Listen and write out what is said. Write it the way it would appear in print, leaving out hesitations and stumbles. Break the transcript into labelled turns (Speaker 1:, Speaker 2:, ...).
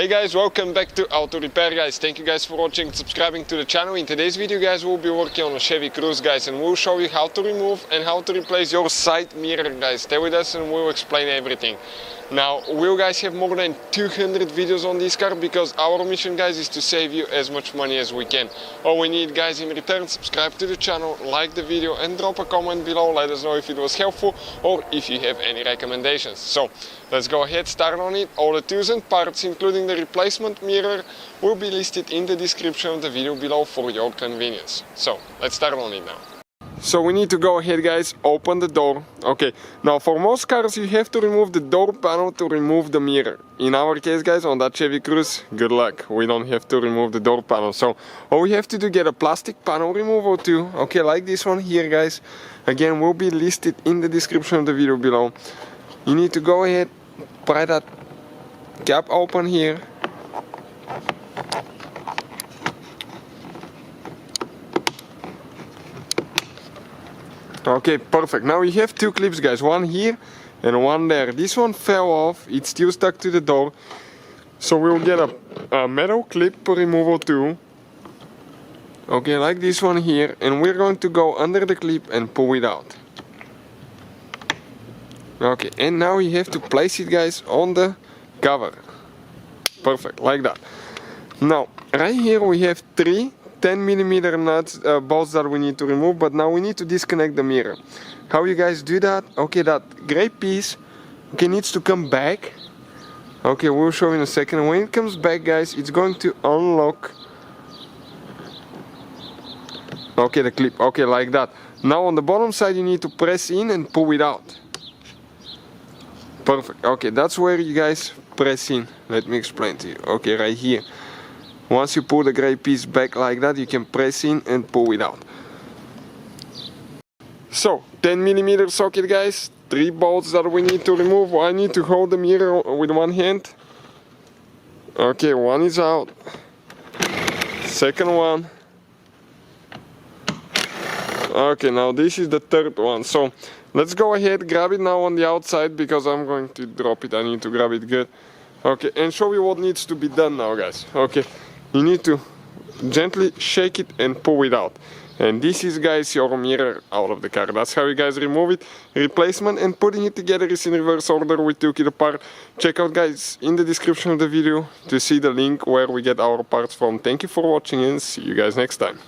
Speaker 1: Hey guys, welcome back to Auto Repair guys. Thank you guys for watching and subscribing to the channel. In today's video guys, we'll be working on a Chevy Cruze guys, and we'll show you how to remove and how to replace your side mirror guys. Stay with us and we'll explain everything. Now, we'll guys have more than 200 videos on this car because our mission guys is to save you as much money as we can. All we need guys in return, subscribe to the channel, like the video and drop a comment below. Let us know if it was helpful or if you have any recommendations. So, let's go ahead, start on it. All the tools and parts, including the replacement mirror, will be listed in the description of the video below for your convenience. So, let's start on it now. So we need to go ahead guys, open the door. Okay, now for most cars you have to remove the door panel to remove the mirror. In our case guys, on that Chevy Cruze, good luck, we don't have to remove the door panel. So all we have to do, get a plastic panel removal too. Okay, like this one here guys. Again, will be listed in the description of the video below. You need to go ahead, pry that cap open here. Okay, perfect. Now we have two clips guys, one here and one there. This one fell off, it's still stuck to the door. So we'll get a metal clip removal tool. Okay, like this one here, and we're going to go under the clip and pull it out. Okay, and now you have to place it guys on the cover. Perfect, like that. Now, right here we have three 10mm nuts, bolts that we need to remove, but now we need to disconnect the mirror. How you guys do that? Okay, that gray piece, okay, needs to come back. Okay, we'll show in a second. When it comes back guys, it's going to unlock, okay, the clip, okay, like that. Now on the bottom side you need to press in and pull it out. Perfect, okay, that's where you guys press in. Let me explain to you. Okay, right here. Once you pull the gray piece back like that, you can press in and pull it out. So, 10mm socket guys, 3 bolts that we need to remove. I need to hold the mirror with one hand. Okay, one is out. Second one. Okay, now this is the third one. So, let's go ahead, grab it now on the outside because I'm going to drop it. I need to grab it good. Okay, and show you what needs to be done now guys. Okay. You need to gently shake it and pull it out. And this is guys your mirror out of the car. That's how you guys remove it. Replacement and putting it together is in reverse order. We took it apart. Check out guys in the description of the video to see the link where we get our parts from. Thank you for watching and see you guys next time.